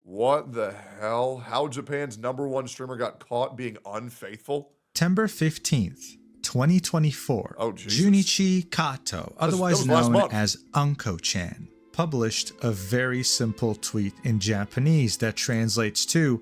What the hell? How Japan's #1 streamer got caught being unfaithful? September 15th, 2024. Oh, Jesus. Junichi Kato, otherwise that was last known month. as Unko-chan, published a very simple tweet in Japanese that translates to,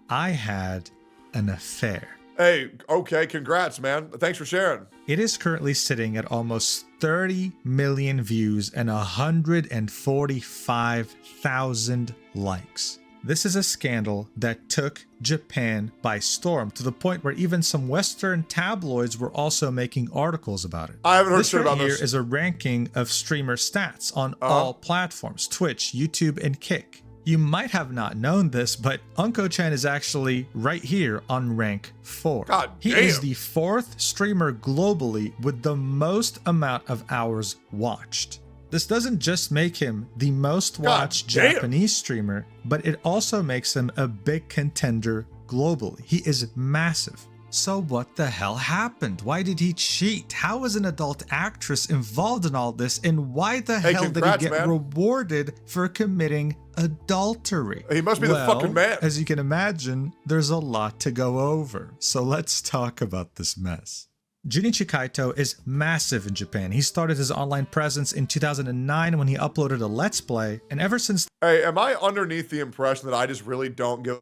"I had an affair." Hey, okay, congrats, man. Thanks for sharing. It is currently sitting at almost 30 million views and 145,000 likes. This is a scandal that took Japan by storm, to the point where even some Western tabloids were also making articles about it. I haven't heard This shit right about here this. is a ranking of streamer stats on all platforms: Twitch, YouTube, and Kick. You might have not known this, but Unko-chan is actually right here on rank 4. God He damn. is the 4th streamer globally with the most amount of hours watched. This doesn't just make him the most watched damn. Japanese streamer, but it also makes him a big contender globally. He is massive. So what the hell happened? Why did he cheat? How was an adult actress involved in all this? And why the hell congrats, did he get man. rewarded for committing adultery? He must be the fucking man. As you can imagine, there's a lot to go over. So let's talk about this mess. Junichi Kato is massive in Japan. He started his online presence in 2009 when he uploaded a Let's Play, and ever since Hey, am I underneath the impression that I just really don't give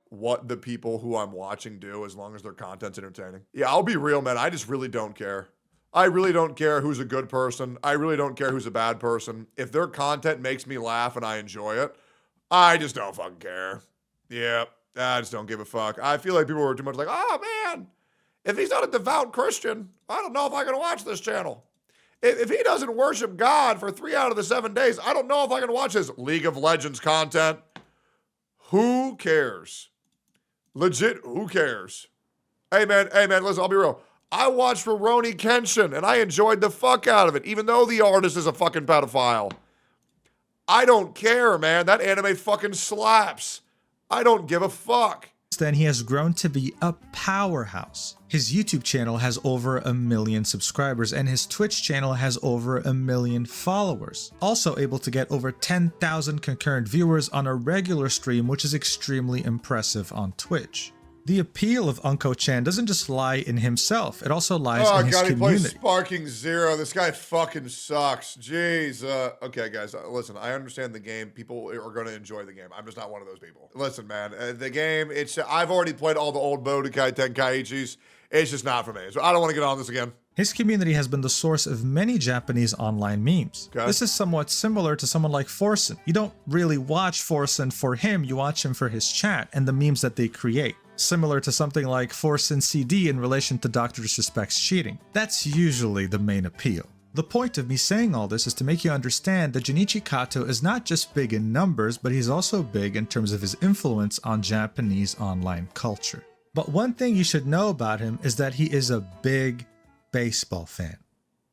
what the people who I'm watching do as long as their content's entertaining? Yeah, I'll be real, man. I just really don't care. I really don't care who's a good person. I really don't care who's a bad person. If their content makes me laugh and I enjoy it, I just don't fucking care. Yeah, I just don't give a fuck. I feel like people are too much like, oh man, if he's not a devout Christian, I don't know if I can watch this channel. If he doesn't worship God for 3 out of the 7 days, I don't know if I can watch his League of Legends content. Who cares? Legit, who cares? Hey man, listen, I'll be real. I watched Rurouni Kenshin and I enjoyed the fuck out of it, even though the artist is a fucking pedophile. I don't care, man. That anime fucking slaps. I don't give a fuck. then, he has grown to be a powerhouse. His YouTube channel has over 1 million subscribers, and his Twitch channel has over 1 million followers. Also able to get over 10,000 concurrent viewers on a regular stream, which is extremely impressive on Twitch. The appeal of Unko-chan doesn't just lie in himself, it also lies in his God, he plays community. Sparking Zero. This guy fucking sucks. Jeez. Okay, guys, listen, I understand the game. People are going to enjoy the game. I'm just not one of those people. Listen, man, the game, I've already played all the old Budokai Tenkaichis. It's just not for me. So I don't want to get on this again. His community has been the source of many Japanese online memes. Okay. This is somewhat similar to someone like Forsen. You don't really watch Forsen for him, you watch him for his chat and the memes that they create. Similar to something like Forsen CD in relation to Dr. Disrespect's cheating. That's usually the main appeal. The point of me saying all this is to make you understand that Junichi Kato is not just big in numbers, but he's also big in terms of his influence on Japanese online culture. But one thing you should know about him is that he is a big baseball fan.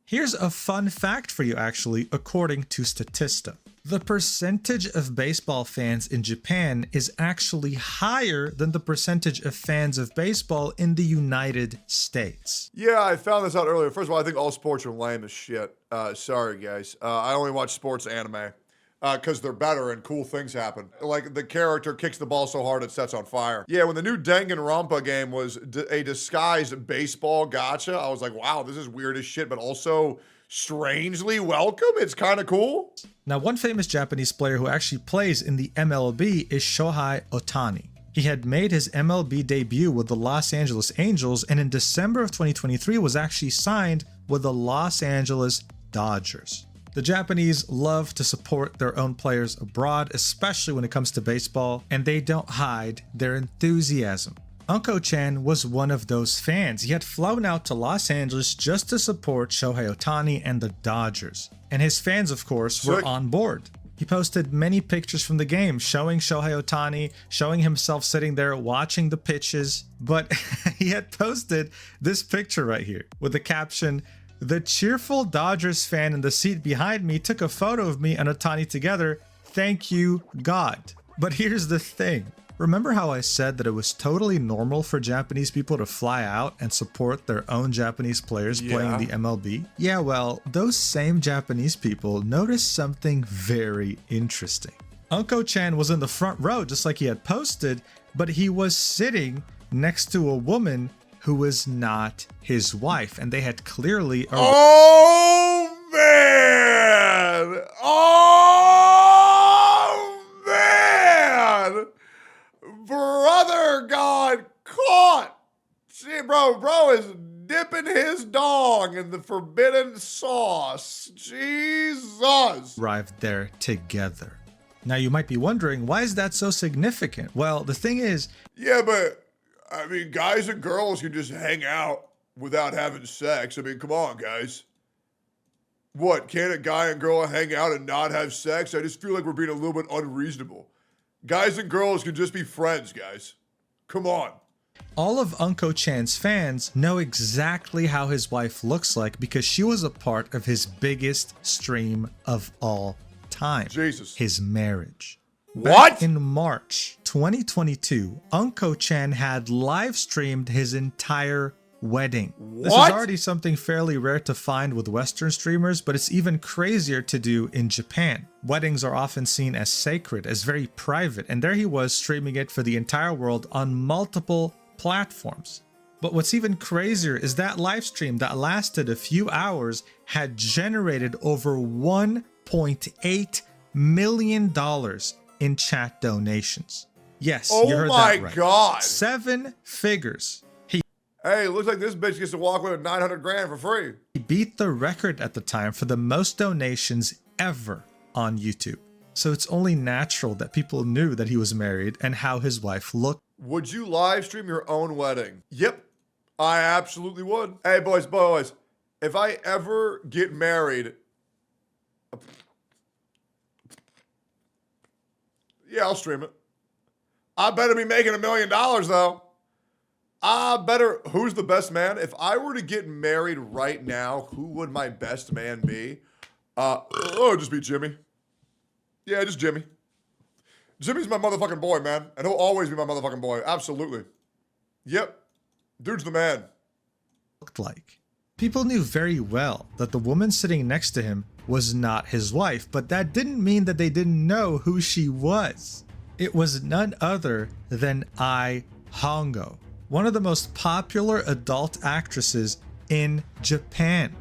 Here's a fun fact for you actually, according to Statista. The percentage of baseball fans in Japan is actually higher than the percentage of fans of baseball in the United States. Yeah, I found this out earlier. First of all, I think all sports are lame as shit. Sorry, guys. I only watch sports anime because they're better and cool things happen. Like the character kicks the ball so hard it sets on fire. Yeah, when the new Danganronpa game was a disguised baseball gacha, I was like, wow, this is weird as shit, but also strangely welcome. It's kind of cool. Now, one famous Japanese player who actually plays in the MLB is Shohei Ohtani. He had made his MLB debut with the Los Angeles Angels, and in December of 2023 was actually signed with the Los Angeles Dodgers. The Japanese love to support their own players abroad, especially when it comes to baseball, and they don't hide their enthusiasm. Unko-chan was one of those fans. He had flown out to Los Angeles just to support Shohei Ohtani and the Dodgers. And his fans, of course, were on board. He posted many pictures from the game showing Shohei Ohtani, showing himself sitting there watching the pitches. But he had posted this picture right here with the caption, "The cheerful Dodgers fan in the seat behind me took a photo of me and Ohtani together. Thank you, God." But here's the thing. Remember how I said that it was totally normal for Japanese people to fly out and support their own Japanese players playing the MLB? Yeah, well, those same Japanese people noticed something very interesting. Unko-chan was in the front row just like he had posted, but he was sitting next to a woman who was not his wife, and they had clearly Oh man! Oh man! Brother got caught. See, bro is dipping his dong in the forbidden sauce. Jesus. arrived there together. Now you might be wondering, why is that so significant? Well, the thing is, Yeah, but I mean, guys and girls can just hang out without having sex. I mean, come on, guys. What, can a guy and girl hang out and not have sex? I just feel like we're being a little bit unreasonable. Guys and girls can just be friends, guys. Come on. all of Unko-chan's fans know exactly how his wife looks like because she was a part of his biggest stream of all time. Jesus. His marriage. What? Back in March 2022, Unko-chan had live streamed his entire wedding. This is What? already something fairly rare to find with Western streamers, but it's even crazier to do in Japan. Weddings are often seen as sacred, as very private, and there he was streaming it for the entire world on multiple platforms. But what's even crazier is that live stream that lasted a few hours had generated over $1.8 million in chat donations. Yes, Oh you heard my that right. God. 7 figures. Hey, looks like this bitch gets to walk away with 900 grand for free. He beat the record at the time for the most donations ever on YouTube. So it's only natural that people knew that he was married and how his wife looked. Would you live stream your own wedding? Yep, I absolutely would. Hey, boys, if I ever get married, yeah, I'll stream it. I better be making $1 million though. Who's the best man? If I were to get married right now, who would my best man be? It'd just be Jimmy. Yeah, just Jimmy. Jimmy's my motherfucking boy, man. And he'll always be my motherfucking boy. Absolutely. Yep. Dude's the man. Looked like. People knew very well that the woman sitting next to him was not his wife, but that didn't mean that they didn't know who she was. It was none other than Hongo, one of the most popular adult actresses in Japan.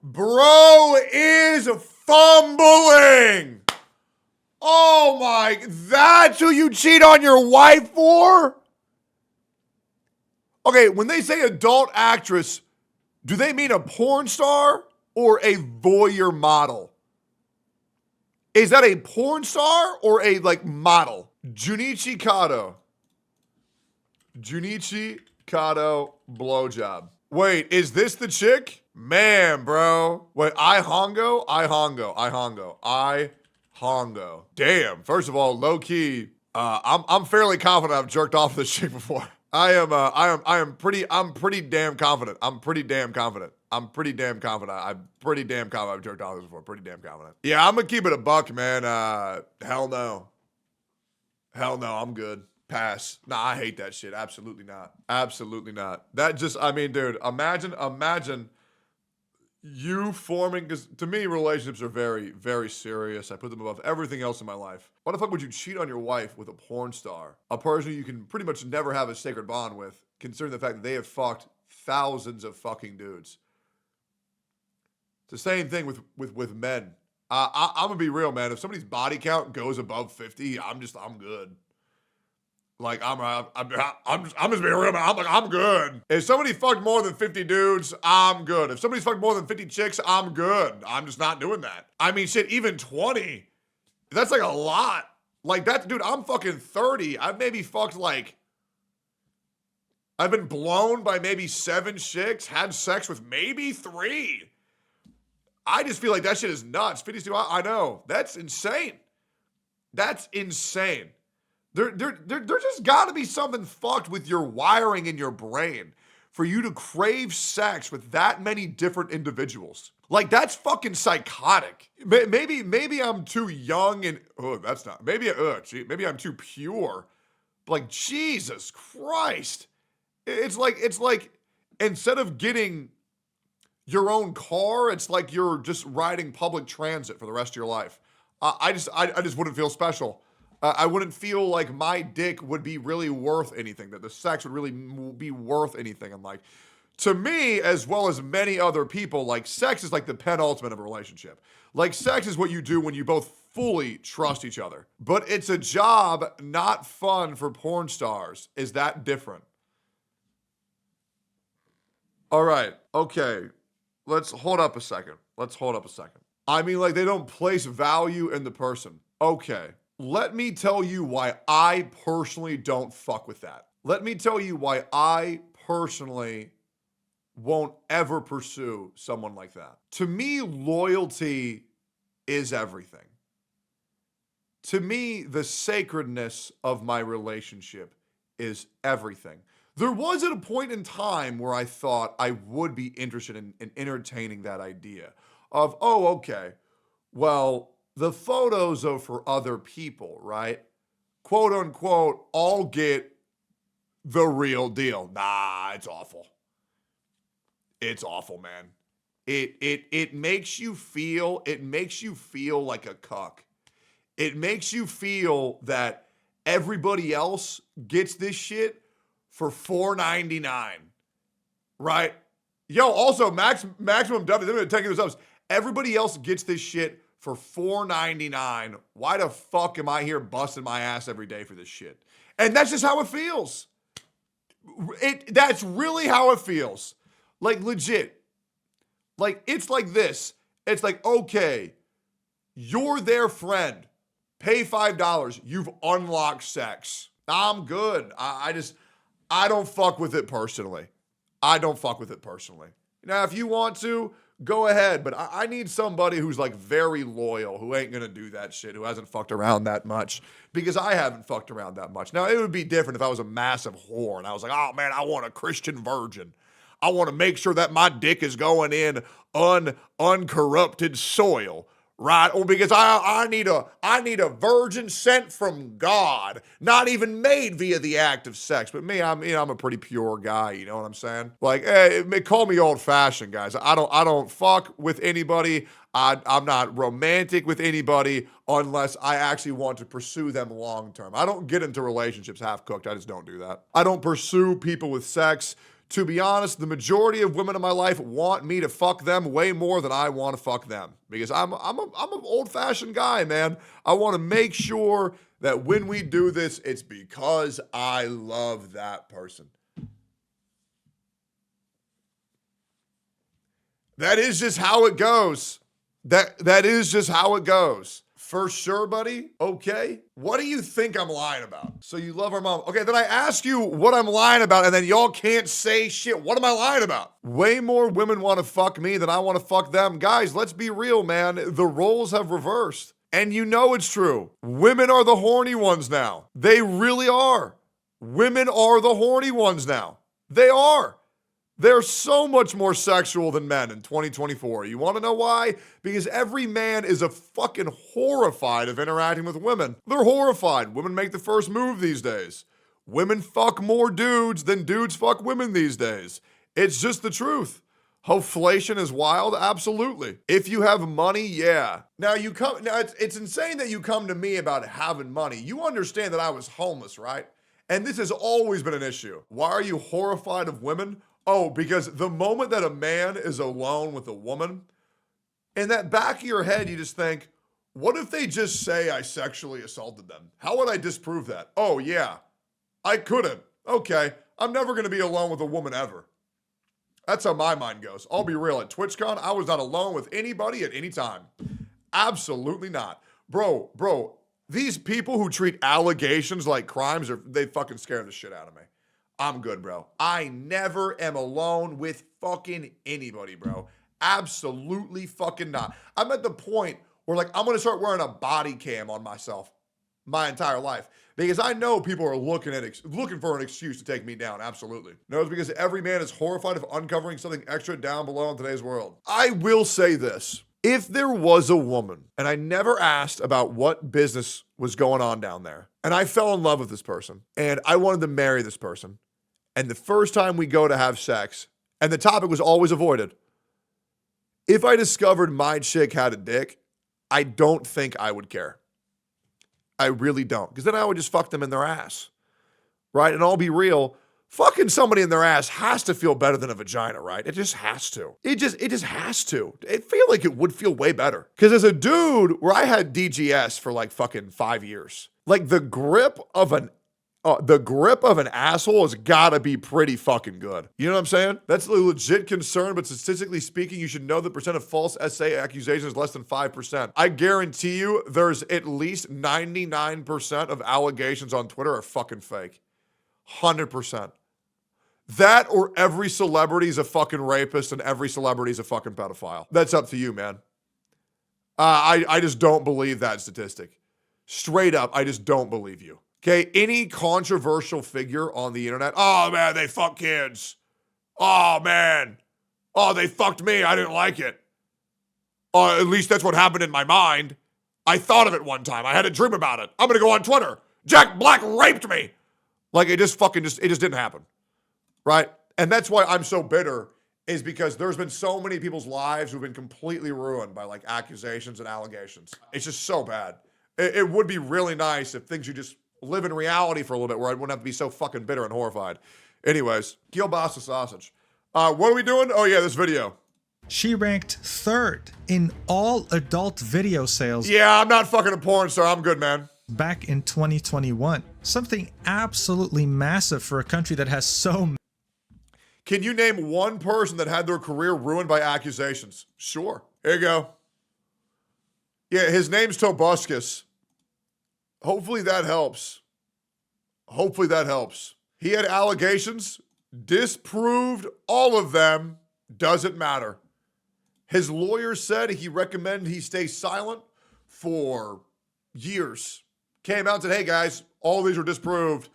Bro is fumbling. Oh my, that's who you cheat on your wife for? Okay, when they say adult actress, do they mean a porn star or a voyeur model? Is that a porn star or a model? Junichi Kato. Junichi Kato blowjob. Wait, is this the chick? Man, bro. Wait, Hongo. Damn. First of all, low key, I'm fairly confident I've jerked off this chick before. I am pretty damn confident. I'm pretty damn confident I've jerked off this before. Pretty damn confident. Yeah, I'm gonna keep it a buck, man. Hell no, I'm good. Pass. Nah, I hate that shit. Absolutely not. That just, I mean, dude, imagine you forming, because to me, relationships are very, very serious. I put them above everything else in my life. Why the fuck would you cheat on your wife with a porn star? A person you can pretty much never have a sacred bond with, considering the fact that they have fucked thousands of fucking dudes. It's the same thing with men. I'm gonna be real, man. If somebody's body count goes above 50, I'm good. Like, I'm just being real, man. I'm good. If somebody fucked more than 50 dudes, I'm good. If somebody's fucked more than 50 chicks, I'm good. I'm just not doing that. I mean, shit, even 20, that's like a lot. Like that, dude, I'm fucking 30. I've maybe fucked I've been blown by maybe 7 chicks, had sex with maybe 3. I just feel like that shit is nuts. 52, I know. That's insane. There just got to be something fucked with your wiring in your brain for you to crave sex with that many different individuals. Like, that's fucking psychotic. Maybe I'm too young and maybe I'm too pure. Like, Jesus Christ. It's like instead of getting your own car, it's like you're just riding public transit for the rest of your life. I just wouldn't feel special. I wouldn't feel like my dick would be really worth anything, that the sex would really be worth anything. I'm like, to me, as well as many other people, like sex is like the penultimate of a relationship. Like sex is what you do when you both fully trust each other. But it's a job, not fun for porn stars. Is that different? All right. Okay. Let's hold up a second. I mean, like, they don't place value in the person. Okay. Let me tell you why I personally don't fuck with that. Let me tell you why I personally won't ever pursue someone like that. To me, loyalty is everything. To me, the sacredness of my relationship is everything. There was at a point in time where I thought I would be interested in entertaining that idea of, oh, okay, well, the photos are for other people, right? Quote unquote, I'll get the real deal. Nah, it's awful. It's awful, man. It makes you feel like a cuck. It makes you feel that everybody else gets this shit for $4.99, right? Yo, also maximum W. They're taking this up. Everybody else gets this shit for $4.99. Why the fuck am I here busting my ass every day for this shit? And that's just how it feels. That's really how it feels. Like, legit. Like, it's like this. It's like, okay, you're their friend. Pay $5. You've unlocked sex. I'm good. I don't fuck with it personally. Now, if you want to, go ahead. But I need somebody who's like very loyal, who ain't gonna do that shit, who hasn't fucked around that much. Because I haven't fucked around that much. Now, it would be different if I was a massive whore and I was like, oh man, I want a Christian virgin. I want to make sure that my dick is going in uncorrupted soil, right? Or because I need a virgin sent from God, not even made via the act of sex. But me, I'm a pretty pure guy. You know what I'm saying? Like, hey, call me old fashioned, guys. I don't fuck with anybody. I'm not romantic with anybody unless I actually want to pursue them long term. I don't get into relationships half cooked. I just don't do that. I don't pursue people with sex. To be honest, the majority of women in my life want me to fuck them way more than I want to fuck them. Because I'm an old-fashioned guy, man. I want to make sure that when we do this, it's because I love that person. That is just how it goes. That is just how it goes. For sure, buddy. Okay. What do you think I'm lying about? So you love our mom. Okay, then I ask you what I'm lying about, and then y'all can't say shit. What am I lying about? Way more women want to fuck me than I want to fuck them. Guys, let's be real, man. The roles have reversed. And you know it's true. Women are the horny ones now. They really are. Women are the horny ones now. They are. They're so much more sexual than men in 2024. You want to know why? Because every man is a fucking horrified of interacting with women. They're horrified. Women make the first move these days. Women fuck more dudes than dudes fuck women these days. It's just the truth. Hoflation is wild? Absolutely. If you have money, yeah. Now it's insane that you come to me about having money. You understand that I was homeless, right? And this has always been an issue. Why are you horrified of women? Oh, because the moment that a man is alone with a woman, in that back of your head, you just think, what if they just say I sexually assaulted them? How would I disprove that? Oh, yeah, I couldn't. Okay, I'm never going to be alone with a woman ever. That's how my mind goes. I'll be real. At TwitchCon, I was not alone with anybody at any time. Absolutely not. Bro, these people who treat allegations like crimes, they fucking scare the shit out of me. I'm good, bro. I never am alone with fucking anybody, bro. Absolutely fucking not. I'm at the point where, like, I'm going to start wearing a body cam on myself my entire life because I know people are looking for an excuse to take me down. Absolutely. No, it's because every man is horrified of uncovering something extra down below in today's world. I will say this. If there was a woman, and I never asked about what business was going on down there, and I fell in love with this person, and I wanted to marry this person, and the first time we go to have sex, and the topic was always avoided, if I discovered my chick had a dick, I don't think I would care. I really don't. Because then I would just fuck them in their ass. Right? And I'll be real. Fucking somebody in their ass has to feel better than a vagina, right? It just has to. It just has to. I feel like it would feel way better. Because as a dude, where I had DGS for like fucking 5 years, like the grip of an asshole has gotta be pretty fucking good. You know what I'm saying? That's a legit concern, but statistically speaking, you should know the percent of false SA accusations is less than 5%. I guarantee you there's at least 99% of allegations on Twitter are fucking fake. 100%. That or every celebrity is a fucking rapist and every celebrity is a fucking pedophile. That's up to you, man. I just don't believe that statistic. Straight up, I just don't believe you. Okay, any controversial figure on the internet, oh man, they fuck kids. Oh man. Oh, they fucked me, I didn't like it. At least that's what happened in my mind. I thought of it one time, I had a dream about it. I'm gonna go on Twitter. Jack Black raped me. Like it just didn't happen. Right? And that's why I'm so bitter, is because there's been so many people's lives who've been completely ruined by like accusations and allegations. It's just so bad. It would be really nice if things you just live in reality for a little bit where I wouldn't have to be so fucking bitter and horrified. Anyways, kielbasa sausage. What are we doing? Oh yeah, this video. She ranked 3rd in all adult video sales. Yeah, I'm not fucking a porn star. I'm good, man. Back in 2021. Something absolutely massive for a country that has so. Can you name one person that had their career ruined by accusations? Sure. Here you go. Yeah, his name's Tobuscus. Hopefully that helps. Hopefully that helps. He had allegations, disproved all of them, doesn't matter. His lawyer said he recommended he stay silent for years. Came out and said, hey guys, all these were disproved.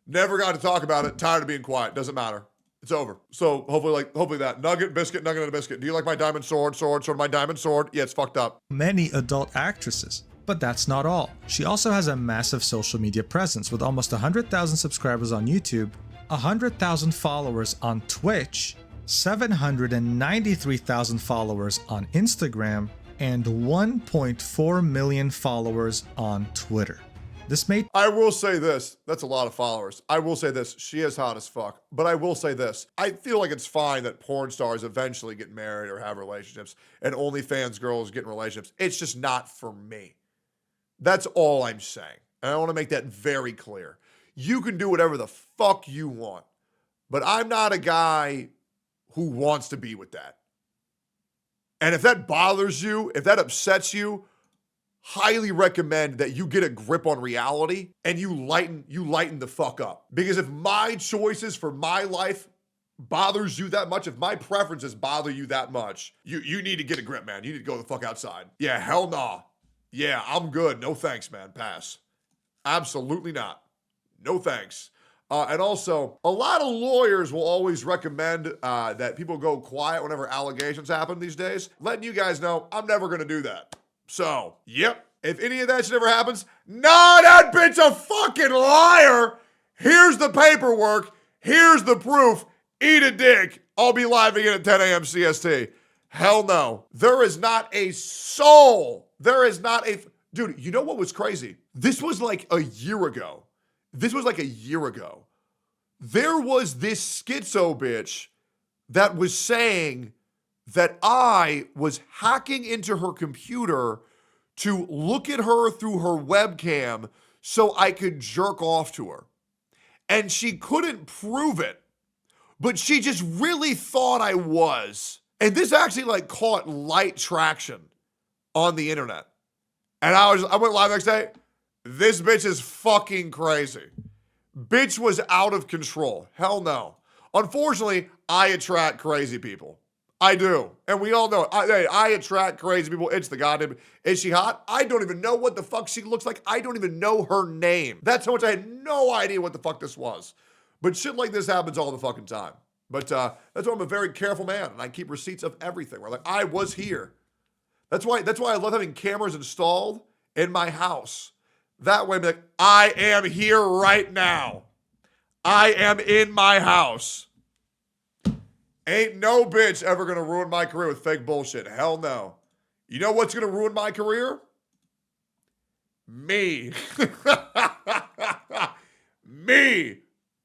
Never got to talk about it. Tired of being quiet. Doesn't matter. It's over. So hopefully that nugget, biscuit, nugget, and a biscuit. Do you like my diamond sword, my diamond sword? Yeah, it's fucked up. Many adult actresses. But that's not all. She also has a massive social media presence with almost 100,000 subscribers on YouTube, 100,000 followers on Twitch, 793,000 followers on Instagram, and 1.4 million followers on Twitter. This made. I will say this. That's a lot of followers. I will say this. She is hot as fuck. But I will say this. I feel like it's fine that porn stars eventually get married or have relationships and OnlyFans girls get in relationships. It's just not for me. That's all I'm saying. And I want to make that very clear. You can do whatever the fuck you want. But I'm not a guy who wants to be with that. And if that bothers you, if that upsets you, highly recommend that you get a grip on reality and you lighten the fuck up. Because if my choices for my life bothers you that much, if my preferences bother you that much, you need to get a grip, man. You need to go the fuck outside. Yeah, hell nah. Yeah, I'm good. No thanks, man. Pass. Absolutely not. No thanks. And also, a lot of lawyers will always recommend that people go quiet whenever allegations happen these days. Letting you guys know, I'm never going to do that. So, yep. If any of that shit ever happens, nah, that bitch a fucking liar. Here's the paperwork. Here's the proof. Eat a dick. I'll be live again at 10 a.m. CST. Hell no. There is not a soul. There is not a... Dude, you know what was crazy? This was like a year ago. There was this schizo bitch that was saying that I was hacking into her computer to look at her through her webcam so I could jerk off to her. And she couldn't prove it, but she just really thought I was. And this actually like caught light traction on the internet. And I went live next day. This bitch is fucking crazy. Bitch was out of control. Hell no. Unfortunately, I attract crazy people. I do. And we all know it. I attract crazy people. It's the goddamn... Is she hot? I don't even know what the fuck she looks like. I don't even know her name. That's how much I had no idea what the fuck this was. But shit like this happens all the fucking time. But that's why I'm a very careful man. And I keep receipts of everything. Where like, I was here. That's why I love having cameras installed in my house. That way, I'm like, I am here right now. I am in my house. Ain't no bitch ever gonna ruin my career with fake bullshit. Hell no. You know what's going to ruin my career? Me. Me.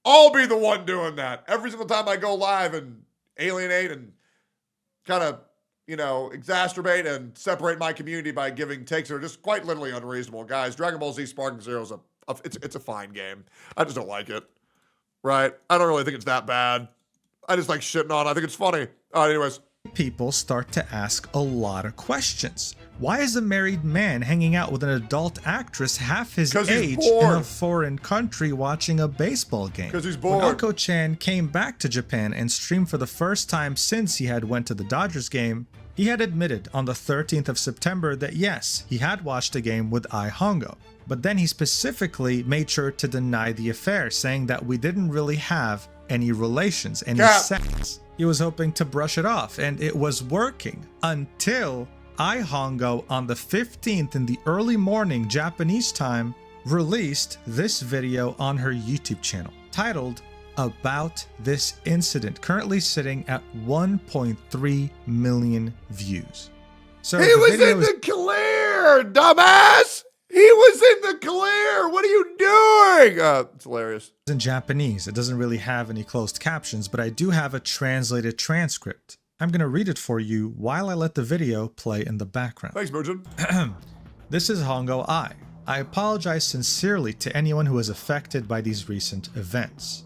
I'll be the one doing that. Every single time I go live and alienate and kind of, you know, exacerbate and separate my community by giving takes that are just quite literally unreasonable. Guys, Dragon Ball Z Sparking Zero is it's a fine game. I just don't like it. Right? I don't really think it's that bad. I just like shitting on it. I think it's funny. Anyways. People start to ask a lot of questions. Why is a married man hanging out with an adult actress half his age in a foreign country watching a baseball game? Because he's bored. When Uncle-chan came back to Japan and streamed for the first time since he had went to the Dodgers game, he had admitted on the 13th of September that yes, he had watched a game with Hongo. But then he specifically made sure to deny the affair, saying that we didn't really have any relations, any sex. He was hoping to brush it off, and it was working until Hongo on the 15th in the early morning Japanese time released this video on her YouTube channel titled About This Incident, currently sitting at 1.3 million views. So he was in the clear, dumbass! He was in the clear! What are you doing? It's hilarious. In Japanese, it doesn't really have any closed captions, but I do have a translated transcript. I'm going to read it for you while I let the video play in the background. Thanks, Merchant. This is Hongo I. I apologize sincerely to anyone who is affected by these recent events.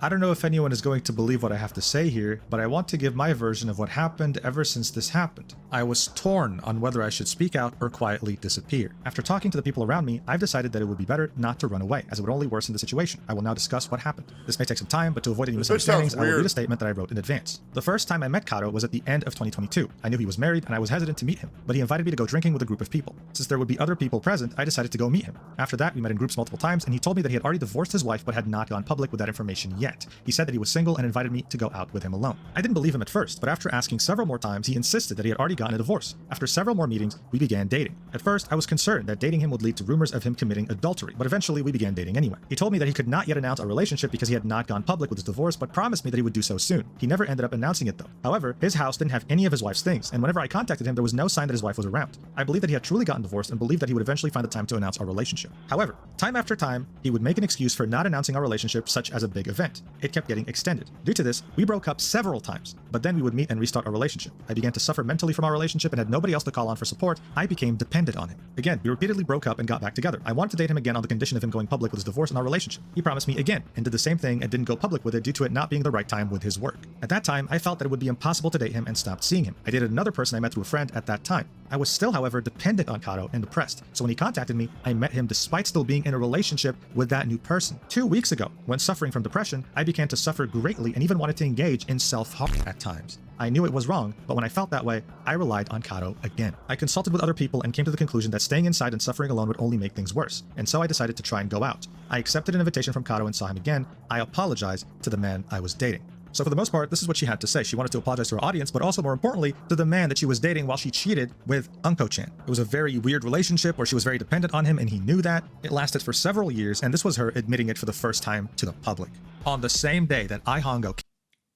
I don't know if anyone is going to believe what I have to say here, but I want to give my version of what happened ever since this happened. I was torn on whether I should speak out or quietly disappear. After talking to the people around me, I've decided that it would be better not to run away, as it would only worsen the situation. I will now discuss what happened. This may take some time, but to avoid any misunderstandings, I will read a statement that I wrote in advance. The first time I met Kato was at the end of 2022. I knew he was married, and I was hesitant to meet him, but he invited me to go drinking with a group of people. Since there would be other people present, I decided to go meet him. After that, we met in groups multiple times, and he told me that he had already divorced his wife but had not gone public with that information yet. He said that he was single and invited me to go out with him alone. I didn't believe him at first, but after asking several more times, he insisted that he had already gotten a divorce. After several more meetings, we began dating. At first, I was concerned that dating him would lead to rumors of him committing adultery, but eventually we began dating anyway. He told me that he could not yet announce our relationship because he had not gone public with his divorce, but promised me that he would do so soon. He never ended up announcing it though. However, his house didn't have any of his wife's things, and whenever I contacted him, there was no sign that his wife was around. I believed that he had truly gotten divorced and believed that he would eventually find the time to announce our relationship. However, time after time, he would make an excuse for not announcing our relationship, such as a big event. It kept getting extended. Due to this, we broke up several times, but then we would meet and restart our relationship. I began to suffer mentally from our relationship and had nobody else to call on for support. I became dependent on him. Again, we repeatedly broke up and got back together. I wanted to date him again on the condition of him going public with his divorce and our relationship. He promised me again and did the same thing and didn't go public with it due to it not being the right time with his work. At that time, I felt that it would be impossible to date him and stopped seeing him. I dated another person I met through a friend at that time. I was still, however, dependent on Kato and depressed, so when he contacted me, I met him despite still being in a relationship with that new person. 2 weeks ago, when suffering from depression, I began to suffer greatly and even wanted to engage in self-harm at times. I knew it was wrong, but when I felt that way, I relied on Kato again. I consulted with other people and came to the conclusion that staying inside and suffering alone would only make things worse, and so I decided to try and go out. I accepted an invitation from Kato and saw him again. I apologized to the man I was dating. So for the most part, this is what she had to say. She wanted to apologize to her audience, but also more importantly, to the man that she was dating while she cheated with Uncle-chan. It was a very weird relationship where she was very dependent on him and he knew that. It lasted for several years, and this was her admitting it for the first time to the public. On the same day that Hongo...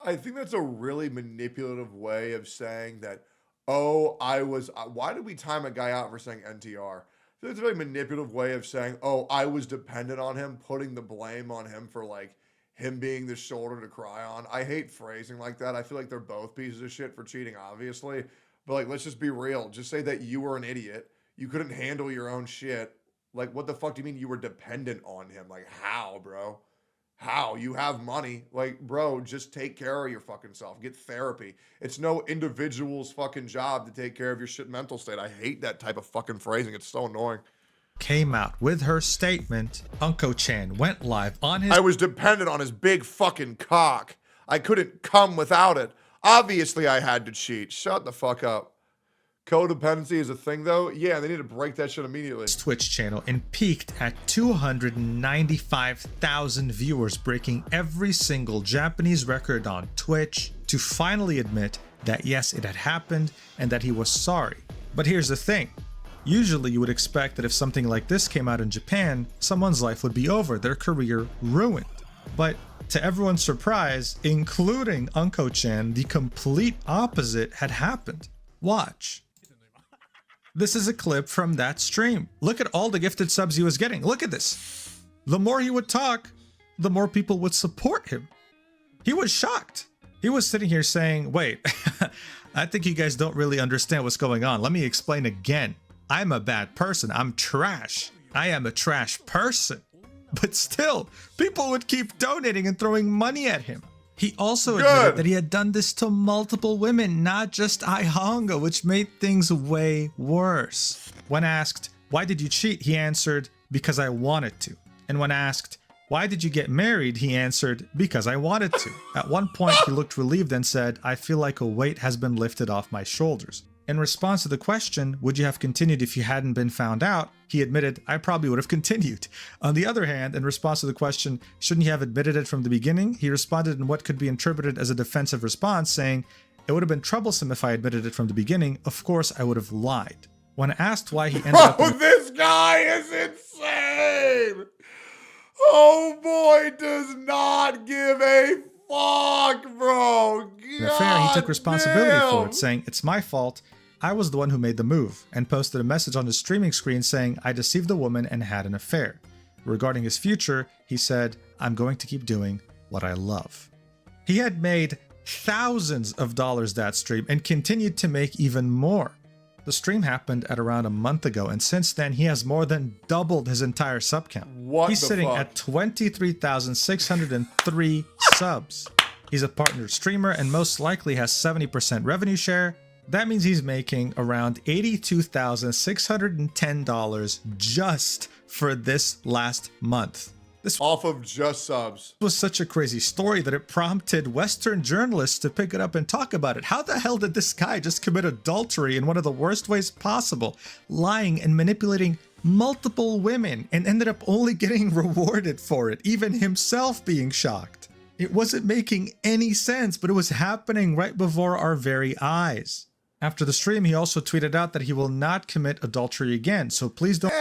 I think that's a really manipulative way of saying that, oh, why did we time a guy out for saying NTR? I think it's a very manipulative way of saying, oh, I was dependent on him, putting the blame on him for like, him being the shoulder to cry on. I hate phrasing like that. I feel like they're both pieces of shit for cheating, obviously. But like, let's just be real. Just say that you were an idiot. You couldn't handle your own shit. Like, what the fuck do you mean you were dependent on him? Like, how, bro? How? You have money. Like, bro, just take care of your fucking self. Get therapy. It's no individual's fucking job to take care of your shit mental state. I hate that type of fucking phrasing. It's so annoying. Came out with her statement. Uncle-chan went live on his... I was dependent on his big fucking cock. I couldn't come without it. Obviously, I had to cheat. Shut the fuck up. Codependency is a thing, though? Yeah, they need to break that shit immediately. Twitch channel and peaked at 295,000 viewers, breaking every single Japanese record on Twitch, to finally admit that yes, it had happened and that he was sorry. But here's the thing. Usually you would expect that if something like this came out in Japan, someone's life would be over, their career ruined. But to everyone's surprise, including Uncle-chan, the complete opposite had happened. Watch. This is a clip from that stream. Look at all the gifted subs he was getting. Look at this. The more he would talk, the more people would support him. He was shocked. He was sitting here saying, wait, I think you guys don't really understand what's going on. Let me explain again. I'm a bad person. I'm trash. I am a trash person. But still, people would keep donating and throwing money at him. He also admitted that he had done this to multiple women, not just Hongo, which made things way worse. When asked, why did you cheat? He answered, because I wanted to. And when asked, why did you get married? He answered, because I wanted to. At one point, he looked relieved and said, I feel like a weight has been lifted off my shoulders. In response to the question, would you have continued if you hadn't been found out? He admitted, I probably would have continued. On the other hand, in response to the question, shouldn't you have admitted it from the beginning? He responded in what could be interpreted as a defensive response, saying, it would have been troublesome if I admitted it from the beginning. Of course, I would have lied. When asked why he ended up in this guy is insane! Oh boy, does not give a fuck, bro. an affair, he took responsibility for it, saying, it's my fault. I was the one who made the move, and posted a message on his streaming screen saying, I deceived the woman and had an affair. Regarding his future, he said, I'm going to keep doing what I love. He had made thousands of dollars that stream and continued to make even more. The stream happened at around a month ago, and since then he has more than doubled his entire sub count. He's sitting at 23,603 subs. He's a partnered streamer and most likely has 70% revenue share. That means he's making around $82,610 just for this last month. This off of just subs was such a crazy story that it prompted Western journalists to pick it up and talk about it. How the hell did this guy just commit adultery in one of the worst ways possible, lying and manipulating multiple women, and ended up only getting rewarded for it, even himself being shocked? It wasn't making any sense, but it was happening right before our very eyes. After the stream, he also tweeted out that he will not commit adultery again, so please don't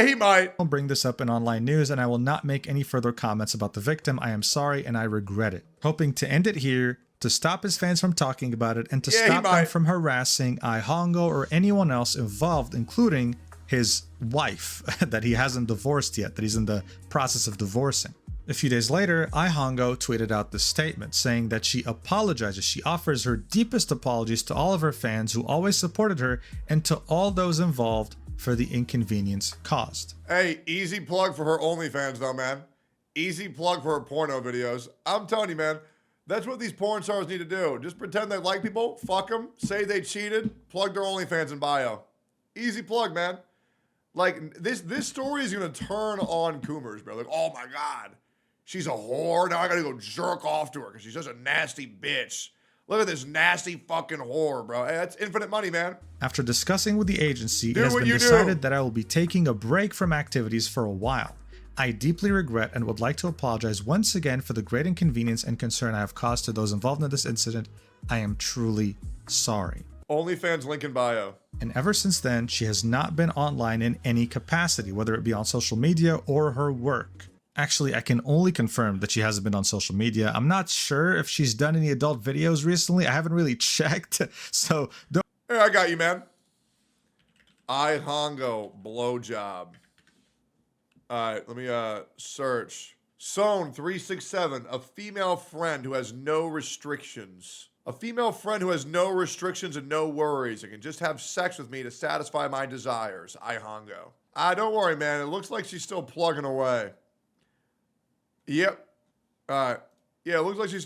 he might bring this up in online news, and I will not make any further comments about the victim. I am sorry and I regret it. Hoping to end it here, to stop his fans from talking about it, and to stop them from harassing Hongo or anyone else involved, including his wife that he hasn't divorced yet, that he's in the process of divorcing. A few days later, Hongo tweeted out this statement saying that she apologizes. She offers her deepest apologies to all of her fans who always supported her and to all those involved for the inconvenience caused. Hey, easy plug for her OnlyFans though, man. Easy plug for her porno videos. I'm telling you, man, that's what these porn stars need to do. Just pretend they like people, fuck them, say they cheated, plug their OnlyFans in bio. Easy plug, man. Like, this story is gonna turn on Coomers, bro. Like, oh my God. She's a whore. Now I gotta go jerk off to her because she's such a nasty bitch. Look at this nasty fucking whore, bro. Hey, that's infinite money, man. After discussing with the agency, it has been decided that I will be taking a break from activities for a while. I deeply regret and would like to apologize once again for the great inconvenience and concern I have caused to those involved in this incident. I am truly sorry. OnlyFans link in bio. And ever since then, she has not been online in any capacity, whether it be on social media or her work. Actually, I can only confirm that she hasn't been on social media. I'm not sure if she's done any adult videos recently. I haven't really checked, so don't. Hey, I got you, man. Hongo blowjob. All right, let me search. Sown367, a female friend who has no restrictions. A female friend who has no restrictions and no worries and can just have sex with me to satisfy my desires. Hongo. Don't worry, man. It looks like she's still plugging away. Yep. Yeah, it looks like she's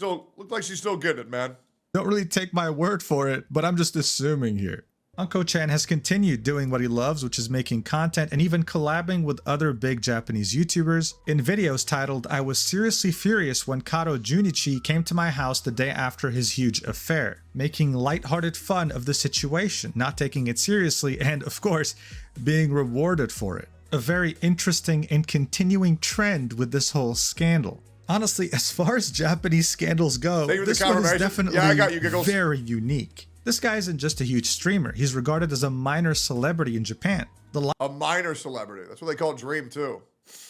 still getting it, man. Don't really take my word for it, but I'm just assuming here. Unko-chan has continued doing what he loves, which is making content and even collabing with other big Japanese YouTubers in videos titled, I was seriously furious when Kato Junichi came to my house the day after his huge affair, making lighthearted fun of the situation, not taking it seriously, and of course, being rewarded for it. A very interesting and continuing trend with this whole scandal. Honestly, as far as Japanese scandals go, this one is definitely very unique. This guy isn't just a huge streamer. He's regarded as a minor celebrity in Japan. A minor celebrity. That's what they call Dream too.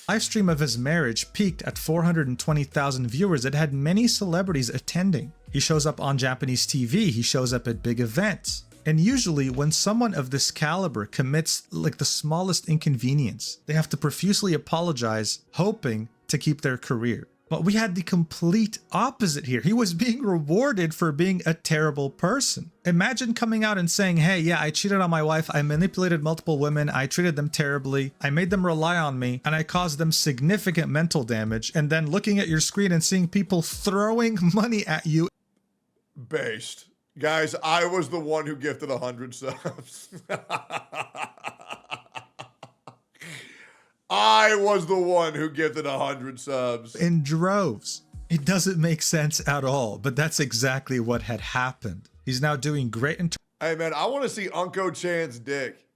Live stream of his marriage peaked at 420,000 viewers. It had many celebrities attending. He shows up on Japanese TV. He shows up at big events. And usually when someone of this caliber commits like the smallest inconvenience, they have to profusely apologize, hoping to keep their career. But we had the complete opposite here. He was being rewarded for being a terrible person. Imagine coming out and saying, hey, yeah, I cheated on my wife. I manipulated multiple women. I treated them terribly. I made them rely on me and I caused them significant mental damage. And then looking at your screen and seeing people throwing money at you. Based. Guys, I was the one who gifted 100 subs. I was the one who gifted 100 subs. In droves. It doesn't make sense at all, but that's exactly what had happened. He's now doing great in Hey man, I want to see Unco Chan's dick.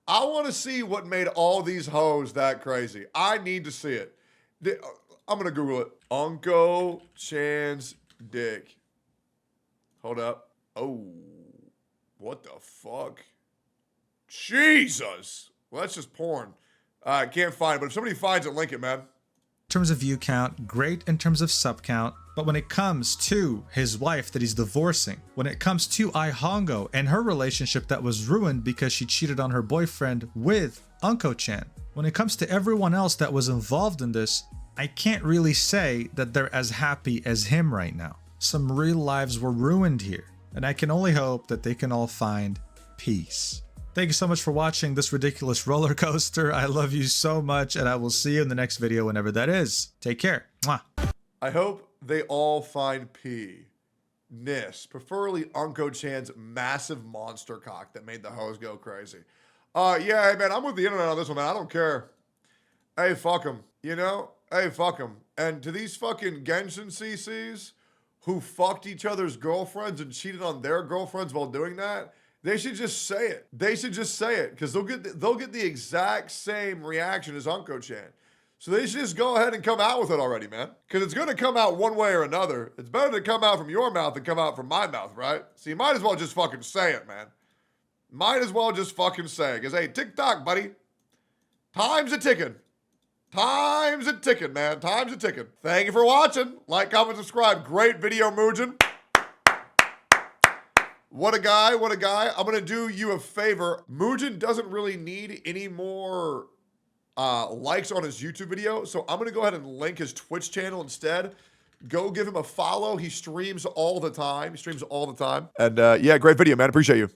I want to see what made all these hoes that crazy. I need to see it. I'm going to Google it. Unco Chan's dick. Hold up. Oh, what the fuck? Jesus. Well, that's just porn. I can't find it, but if somebody finds it, link it, man. terms of view count, great in terms of sub count, but when it comes to his wife that he's divorcing, when it comes to Hongo and her relationship that was ruined because she cheated on her boyfriend with Unko-chan, when it comes to everyone else that was involved in this, I can't really say that they're as happy as him right now. Some real lives were ruined here, and I can only hope that they can all find peace. Thank you so much for watching this ridiculous roller coaster. I love you so much, and I will see you in the next video whenever that is. Take care. Mwah. I hope they all find peace, preferably Unko-chan's massive monster cock that made the hoes go crazy. Yeah, hey man, I'm with the internet on this one, man. I don't care. Hey, fuck them. You know? Hey, fuck them. And to these fucking Genshin CCs who fucked each other's girlfriends and cheated on their girlfriends while doing that, they should just say it. They should just say it, because they'll get the exact same reaction as Unko-chan. So they should just go ahead and come out with it already, man. Because it's going to come out one way or another. It's better to come out from your mouth than come out from my mouth, right? So you might as well just fucking say it, man. Might as well just fucking say it. Because, hey, tick-tock, buddy. Time's a-ticking. Time's a-ticking, man. Time's a-ticking. Thank you for watching. Like, comment, subscribe. Great video, Muujin. What a guy, what a guy. I'm going to do you a favor. Muujin doesn't really need any more likes on his YouTube video, so I'm going to go ahead and link his Twitch channel instead. Go give him a follow. He streams all the time. And yeah, great video, man. Appreciate you.